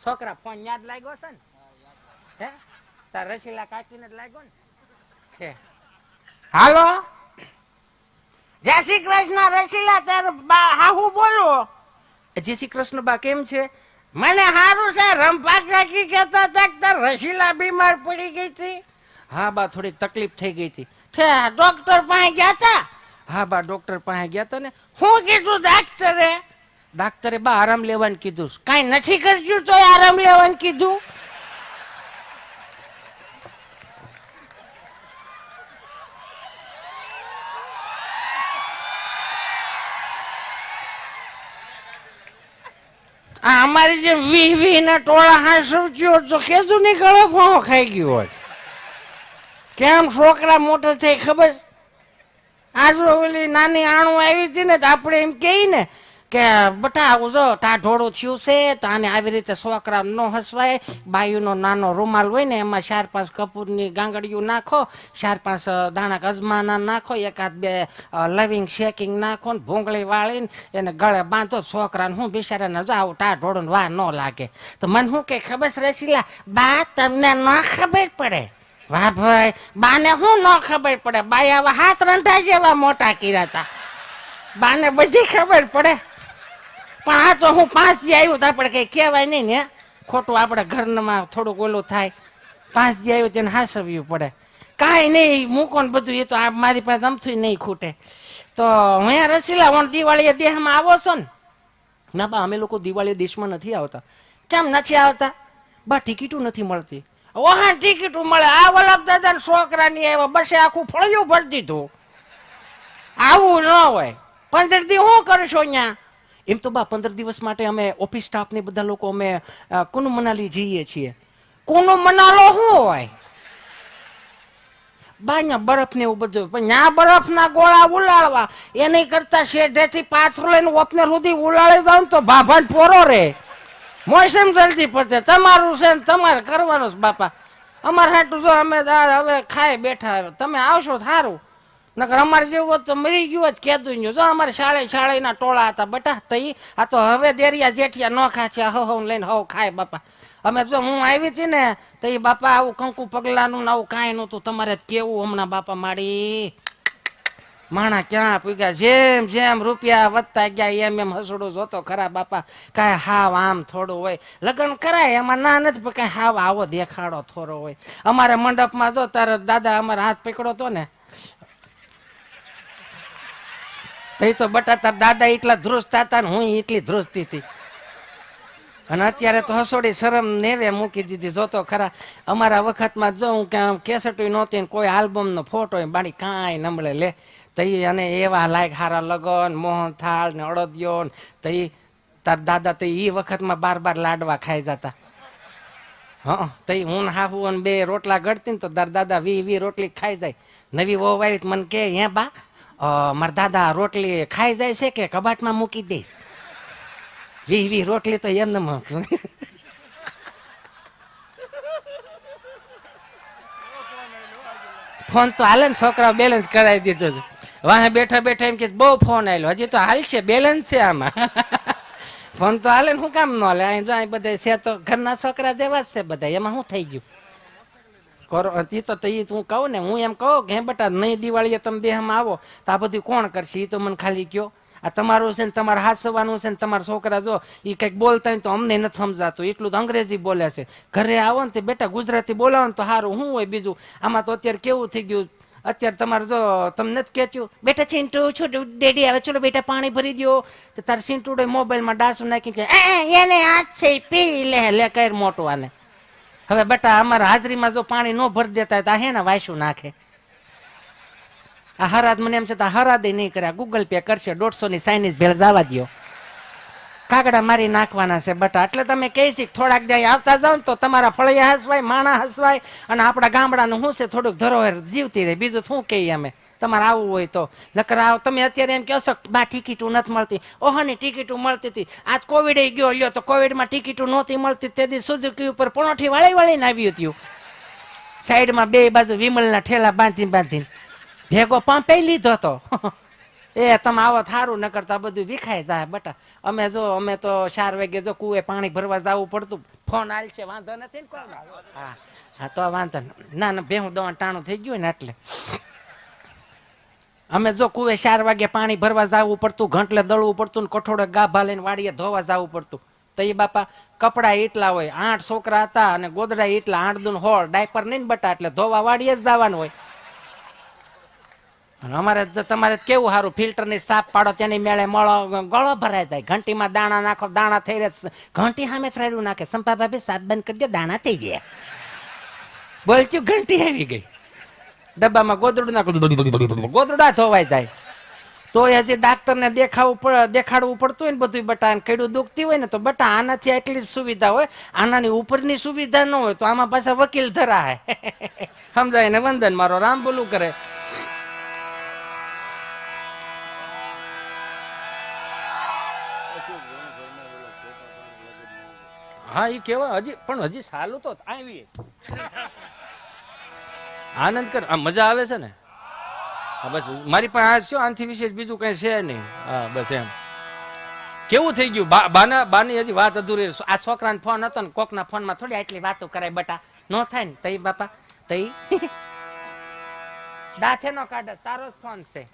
છોકરા ફોન યાદ લાગ્યો છે ને? હે તાર રસીલા કાકીને જ લાગ્યો ને? હાલો, જય શ્રી કૃષ્ણ રસીલા, તાર બા હાહુ બોલો. જય શ્રી કૃષ્ણ બા, કેમ છે? મને સારું છે. રંપાક કાકી કહેતા હતા કે તાર રસીલા બીમાર પડી ગઈ હતી. હા બા, થોડીક તકલીફ થઈ ગઈ હતી. ડોક્ટર પાસે ગયા હતા? હા બા, ડોક્ટર પાસે ગયા હતા ને. શું કીધું ડાક્ટરે? ડાક્ટરે બા આરામ લેવાનું કીધું. કઈ નથી કરશું તો આરામ લેવાનું કીધું. આ અમારી જે 20 ના ટોળા હાંસવજો તો કેદું નીકળે ફોન ખાઈ ગયું હોય. કેમ છોકરા મોટા થઈ ખબર? આજ ઓલી નાની આણું આવી હતી ને તો આપણે એમ કહી ને કે બટા જો ટાઢોળું થયું છે તો આને આવી રીતે છોકરા ન હસવાય. બાયુનો નાનો રૂમાલ હોય ને એમાં 4-5 કપૂરની ગાંગડીયું નાખો, 4-5 દાણા અજમાના નાખો, 1-2 લવિંગ શેકિંગ નાખો ને ભૂંગળી વાળીને એને ગળે બાંધો. છોકરાને હું બિચારાને જો આવું ટાઢોળું વા ન લાગે. તો મને શું કે ખબર રસીલા બા, તમને ન ખબર પડે? વાહ ભાઈ, બાને શું ન ખબર પડે? બાઈ આવા હાથ રંધા જેવા મોટા કર્યા હતા. બાને બધી ખબર પડે. પણ આ તો હું 5 દી આવ્યું તો આપણે કઈ કહેવાય નહીં ને, ખોટું આપણે ઘરમાં થોડુંક ઓલું થાય. 5 દી આવ્યું તેને હાસવ્યું પડે. કાંઈ નહીં, મૂકો ને બધું. એ તો મારી પાસે અમથું નહીં ખૂટે. તો હું રસીલા હું દિવાળીએ દેહમાં આવો છો ને? ના બા, અમે લોકો દિવાળીએ દેશમાં નથી આવતા. કેમ નથી આવતા? બા ટિકિટું નથી મળતી. ઓહા ટિકિટું મળે. આ વલક દાદા છોકરાની આવ્યા બસે આખું ફળિયું ભરી દીધું. આવું ન હોય. 15 દી શું કરશો અહીંયા? એમ તો બા 15 દિવસ માટે અમે ઓફિસ સ્ટાફ ને બધા લોકો અમે કુનુ મનાલી જઈએ છીએ. કુનુ મનાલો શું હોય? બા અહીંયા બરફ ને એવું બધું. પણ ત્યાં બરફના ગોળા ઉલાળવા એની કરતા શેઢેથી પાથરો લઈને ઓપને સુધી ઉલાળી દઉં તો ભાભાન પોરો રે. મોસમ જલ્દી પડશે. તમારું છે ને તમારે કરવાનું છે બાપા. અમારે હાટું જો અમે હવે ખાઈ બેઠા. તમે આવશો સારું, નકર અમારે જેવું તો મરી ગયું જ કેદું ગયું. જો અમારે શાળેના ટોળા હતા બટા તઈ. આ તો હવે દેરિયા જેઠિયા નોખા છે. હવ લઈને હવ ખાય બાપા. અમે જો હું આવી હતી ને તો એ બાપા આવું કંકુ પગલાનું આવું કાંઈ નહોતું. તમારે કેવું હમણાં બાપા મારી માણા ક્યાં પૂગ્યા. જેમ જેમ રૂપિયા વધતા ગયા એમ હસડું જોતો ખરા બાપા. કાંઈ હાવ આમ થોડું હોય. લગ્ન કરાય એમાં ના નથી, પણ કાંઈ હાવ આવો દેખાડો થોડો હોય. અમારે મંડપમાં જો તારા દાદા અમારા હાથ પકડો તો ને તો બટા તાર દાદા એટલા ધ્રુજતા હતા ને હું એટલી ધ્રુજતી હતી. અને અત્યારે તો હસોડી શરમ નેવે મૂકી દીધી. જોતો ખરા અમારા વખતમાં જો હું કેસેટ નહોતી, કોઈ આલ્બમ નો ફોટો બાળી કાંઈ નમળે લે. તઈ અને એવા લાયક હારા લગન મોહનથાળ ને અડદિયો તઈ તાર દાદા તઈ એ વખતમાં 12 લાડવા ખાઈ જતા. હા તઈ હું હાફું અને 2 રોટલા ગળતી ને તો તાર દાદા 20 રોટલી ખાઈ જાય. નવી વહુ આવી મને કે હે બા મારા દાદા રોટલી ખાઈ જાય છે કે કબાટમાં મૂકી દઈશ? 20 રોટલી તો એમને મૂકું. ફોન તો હાલે ને, છોકરા બેલેન્સ કરાવી દીધું છે. વાહે બેઠા બેઠા એમ કે બહુ ફોન આવ્યો. હજી તો હાલ છે, બેલેન્સ છે આમાં. ફોન તો હાલે ને, શું કામ ન હાલે? અહીં જાય બધા છે તો ઘરના છોકરા જેવા જ છે બધા. એમાં શું થઈ ગયું? હું કહું ને, હું એમ કહું કે હે બેટા નહીં દિવાળીએ તમે દેહમાં આવો તો આ બધું કોણ કરશે? એ તો મને ખાલી કયો. આ તમારું છે ને તમારે હાથવાનું છે ને તમારા છોકરા જો એ કંઈક બોલતા હોય તો અમને નથી સમજાતું. એટલું તો અંગ્રેજી બોલે છે. ઘરે આવો ને તે બેટા ગુજરાતી બોલાવો ને તો સારું. શું હોય બીજું? આમાં તો અત્યારે કેવું થઈ ગયું. અત્યારે તમારે જો તમને જ કહેતું બેટા ચિંટુ છોટું ડેડી આવે ચલો બેટા પાણી ભરી દો. તો તારે ચિંટુડો મોબાઈલમાં ડાસું નાખી કે એને આજ છે પી લે કઈ મોટું આને. હવે બેટા અમારા હાજરીમાં જો પાણી ન ભરી દેતા હોય તો હે ને વાયસું નાખે. આ હરાદ મને એમ છે હરાદે નહીં કરે, ગૂગલ પે કરશે. 150 ની ચાઇનીઝ ભેળ જવા દો. કાગડા મારી નાખવાના છે બટા. એટલે તમે કહી છે થોડાક જાય આવતા જાવ ને તો તમારા ફળિયા હસવાય, માણા હસવાય અને આપણા ગામડાનું શું છે થોડુંક ધરોહર જીવતી રહે. બીજું શું કહીએ અમે? તમારે આવવું હોય તો નકર આવ. તમે અત્યારે એમ કહો છો બા ટિકિટું નથી મળતી. ઓહની ટિકિટું મળતી હતી. આજ કોવિડ ગયો લ્યો તો કોવિડમાં ટિકિટું નહોતી મળતી. તેથી સુઝુકી ઉપર પણોઠી વાળીને આવ્યું હતું. સાઈડમાં 2 બાજુ વિમલના ઠેલા બાંધીને ભેગો પાંપે લીધો હતો. એ તમે આવો થારું ન કરતા બધું વિખાઈ જાય બટા. અમે તો 4 વાગે જો કુએ પાણી ભરવા જવું પડતું. ફોન આલ છે, વાંધો નથી ને કોઈ? હા હા તો વાંધો ના ના, ભેહું દવા ટાણું થઈ ગયું ને એટલે અમે જો કુવે 4 વાગે પાણી ભરવા જવું પડતું, ઘંટલે દળવું પડતું ને કઠોળે ગાભા લઈને વાડીએ ધોવા જવું પડતું. તો એ બાપા કપડા એટલા હોય, 8 છોકરા હતા અને ગોદડા એટલા, 8 દૂન 16, ડાયપર નહીં બટા, એટલે ધોવા વાડીએ જ જવાનું હોય. અમારે તમારે કેવું સારું, ફિલ્ટર ની સાફ પાડો તેની મેળે મળો ગળો ભરાય જાય. ઘંટીમાં દાણા નાખો, દાણા થઈ રહે, ઘંટી સામે થરાડું નાખે, સંપા ભાભી સાત બંધ કરી દો, દાણા થઈ જાય. બોલચ્યું ઘંટી આવી ગઈ. ડબ્બામાં ગોદડું નાખો, ગોદડા ધોવાઈ જાય. તો હજી ડાક્ટર ને દેખાડવું પડતું હોય ને બધું બટા, કઈડું દુખતી હોય ને તો બટા આનાથી એટલી જ સુવિધા હોય, આનાની ઉપરની સુવિધા ન હોય તો આમાં પાછા વકીલ ધરાય. સમજાય ને? વંદન મારો રામ બોલું કરે. હા એ કેવા હજી પણ હજી સાલું તો આવી આનંદ કર, આ મજા આવે છે ને. હા બસ મારી પાસે આ શું, આનાથી વિશેષ બીજું કઈ છે નહીં. હા બસ એમ. કેવું થઈ ગયું બાની હજી વાત અધૂરી. આ છોકરાને ફોન હતો ને, કોકના ફોનમાં થોડી આટલી વાતો કરાય બટા, નો થાય ને. તઈ બાપા તઈ દાથે નો કાઢે, તારો જ ફોન છે.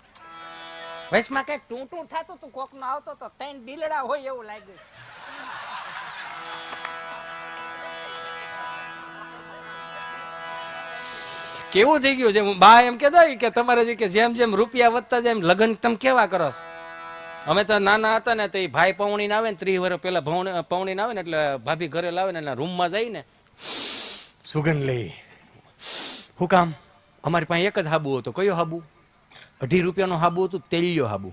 વચમાં કઈક ટૂંટું થતું તું, કોક નો આવતો તો 3 દિલડા હોય એવું લાગ્યું. કેવું થઈ ગયું છે. હું બા એમ કેતા કે તમારે કે જેમ જેમ રૂપિયા વધતા જાય એમ લગ્ન તમે કેવા કરો છો. અમે તો નાના હતા ને તો એ ભાઈ પૌણી આવે ને, 30 વર્ષ પેલા પૌણી આવે ને એટલે ભાભી ઘરે લાવે ને, રૂમમાં જઈ ને સુગંધ લઈ. શું કામ? અમારી પાસે એક જ હાબુ હતો. કયો હાબુ? 2.5 રૂપિયાનો હાબુ હતું, તેલિયો હાબુ,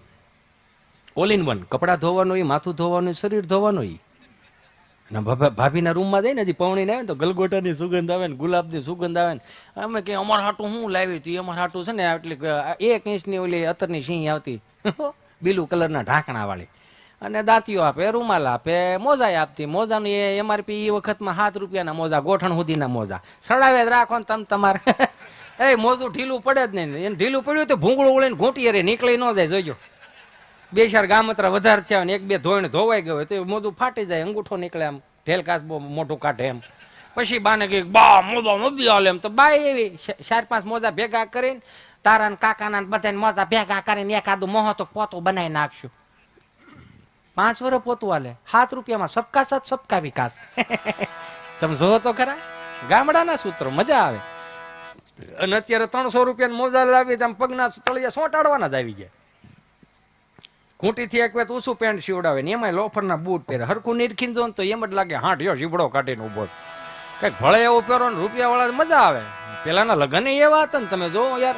ઓલ ઇન વન. કપડા ધોવાનું, માથું ધોવાનું, શરીર ધોવાનું. ભાભીના રૂમમાં જાય ને પૌણી આવે ને તો ગલગોટાની સુગંધ આવે ને, ગુલાબની સુગંધ આવે ને. અમે કે અમારા હાટું હું લાવી હતી, અમારા હાટું છે ને એટલે 1 ઇંચની ઓલી અત્તરની સિંહ આવતી, બ્લુ કલરના ઢાંકણા વાળી, અને દાંતીઓ આપે, રૂમાલ આપે, મોજા આપતી. મોજાનું એમઆરપી એ વખતમાં 7 રૂપિયાના મોજા, ગોઠણ સુધીના મોજા. સડાવે જ રાખો ને તમે તમારે. એ મોજું ઢીલું પડે જ નહીં. એને ઢીલું પડ્યું તો ભૂંગળું ઉળીને ઘૂંટીએ રે, નીકળી ન જાય. જોજો 2-4 ગામતરા વધારે થયા ને 1-2 ધોઈને ધોવાઈ ગયો હોય તો મોઢું ફાટી જાય, અંગૂઠો નીકળે, આમ ઢેલકાસ બહુ મોઢું કાઢે એમ. પછી બાને કે બા મોજા નથી હાલે એમ. તો બા એવી 4-5 મોજા ભેગા કરીને, તારા ને કાકાના બધાને મોજા ભેગા કરીને એકાદું મોહ તો પોતું બનાવી નાખશું. 5 વર્ષ પોતું હાલે, 7 રૂપિયામાં સબકા સાથ સબકા વિકાસ. તમે જોવો તો ખરા ગામડાના સૂત્રો, મજા આવે. અને અત્યારે 300 રૂપિયા મોજા લાવી તમે પગના તળિયા સોટાડવાના જ આવી ગયા. ખૂંટીથી એક વેત ઊંચું પેન્ટ સીવડાવે ને એમાં લોફરના બૂટ પહેરે. હરખું નીરખીને જો તો એમ જ લાગે હાંઠ્યો સીબડો કાઢીને ઉભો. કઈક ભળે એવું પહેરો ને રૂપિયા વાળા મજા આવે. પેલાના લગ્ન એવા હતા ને, તમે જો યાર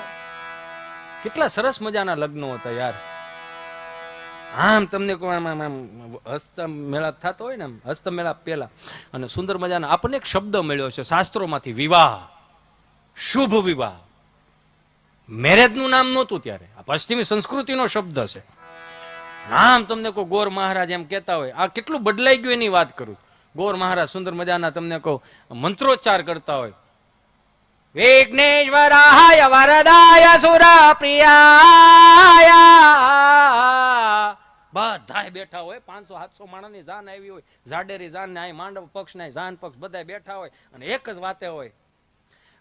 કેટલા સરસ મજાના લગ્નો હતા યાર. આમ તમને હસ્તમેળાપ થતો હોય ને, હસ્તમેળાપ પેલા અને સુંદર મજાના આપણને એક શબ્દ મળ્યો છે શાસ્ત્રોમાંથી, વિવાહ, શુભ વિવાહ. મેરેજ નું નામ નહોતું ત્યારે, આ પશ્ચિમી સંસ્કૃતિનો શબ્દ છે. નામ તમને કહો ગોર મહારાજ એમ કેતા હોય, આ કેટલું બદલાઈ ગયું એની વાત કરું. ગોર મહારાજ સુંદર મજાના તમને કહો મંત્રોચ્ચાર કરતા હોય, વિઘ્નેશ્વરાય વરદાય સુરપ્રિયાય. બધા બેઠા હોય, 500-700 માણસની જાન આવી હોય, જાડેરી જાન ને માંડવ પક્ષ ને જાન પક્ષ બધા બેઠા હોય અને એક જ વાતે હોય,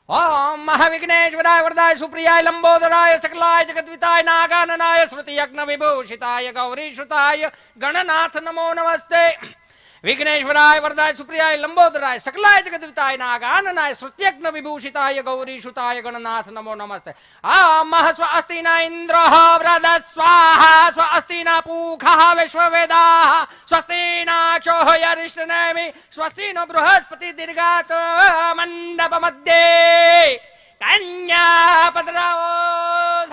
ઓમ મહાવિઘ્નેશ્વરાય વરદાય સુપ્રિયાય લંબોદરાય સકલાય જગદ્વિતાય નાગાનનાય સ્મૃતિ યજ્ઞ વિભૂષિતાય ગૌરી સુતાય ગણનાથ નમો નમસ્તે. વિઘ્નેશ્વરાય વરદાય સુપ્રિયાય લંબોદરાય સકલાય જગદ્વિતાય નાગાનનાય સ્મૃતિ યજ્ઞ વિભૂષિતાય ગૌરી સુતાય ગણનાથ નમો નમસ્તે. આમ સ્વસ્તિના ઇન્દ્ર વ્રદ સ્વાહા સ્વસ્તિના પૂખા વિશ્વવેદા સ્વસ્તિના ક્ષોહયરિષ્ટનેમિ સ્વસ્તિનો બૃહસ્પતિ દીર્ઘાત મંડપ મધ્યે કન્યા પદરાવો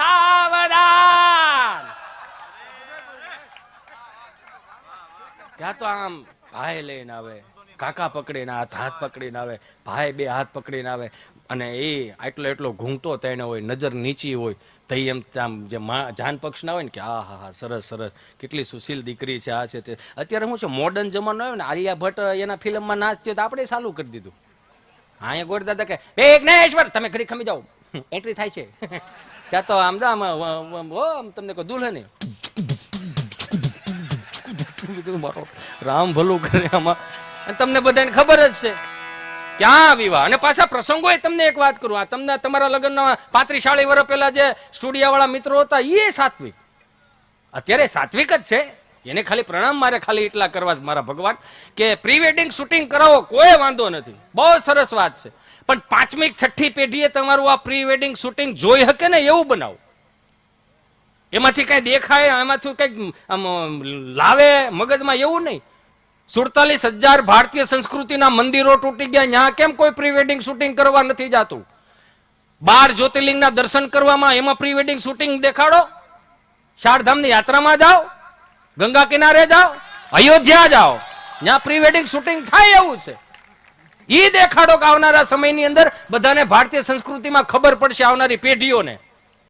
સાવધાન. ત્યાં તો આમ ભાઈ લઈને આવે, કાકા પકડીને હાથ પકડીને આવે, ભાઈ 2 હાથ પકડીને આવે અને એ એટલો ઘૂંઘતો તેને હોય, નજર નીચી હોય તો એમ આમ જે જાન પક્ષ ના હોય ને કે આ હા સરસ સરસ, કેટલી સુશીલ દીકરી છે, આ છે તે. અત્યારે શું છે મોડર્ન જમાનો આવ્યો ને, આલિયા ભટ્ટ એના ફિલ્મમાં નાચતી તો આપણે ચાલુ કરી દીધું. અહીંયા ગોળ દાદા કે વિઘ્નેશ્વર તમે ઘડી ખમી જાઓ, એન્ટ્રી થાય છે. ત્યાં તો આમ તમને કહું દુલ્હન રામ ભલું કરે આમાં અને તમને બધાને ખબર જ છે ક્યાં વિવાહ. અને પાછા પ્રસંગો તમને એક વાત કરું, આ તમને તમારા લગ્નના 35-40 વર્ષ પહેલા જે સ્ટુડિયા વાળા મિત્રો હતા એ સાત્વિક, અત્યારે સાત્વિક જ છે. એને ખાલી પ્રણામ મારે ખાલી એટલા કરવા મારા ભગવાન કે પ્રી વેડિંગ શૂટિંગ કરાવો કોઈ વાંધો નથી, બહુ સરસ વાત છે, પણ 5મી 6ઠી પેઢીએ તમારું આ પ્રી વેડિંગ શૂટિંગ જોઈ શકે ને એવું બનાવો. એમાંથી કઈ દેખાય, એમાંથી કઈક લાવે મગજમાં એવું નહીં. 47,000 ભારતીય સંસ્કૃતિના મંદિરો તૂટી ગયા, ત્યાં કેમ કોઈ પ્રી વેડિંગ શૂટિંગ કરવા નથી જતું? 12 જ્યોતિર્લિંગના દર્શન કરવામાં એમાં પ્રી વેડિંગ શૂટિંગ દેખાડો. ચારધામની યાત્રામાં જાઓ, ગંગા કિનારે જાઓ, અયોધ્યા જાઓ, ત્યાં પ્રી વેડિંગ શૂટિંગ થાય એવું છે. એ દેખાડો કે આવનારા સમયની અંદર બધાને ભારતીય સંસ્કૃતિમાં ખબર પડશે, આવનારી પેઢીઓને.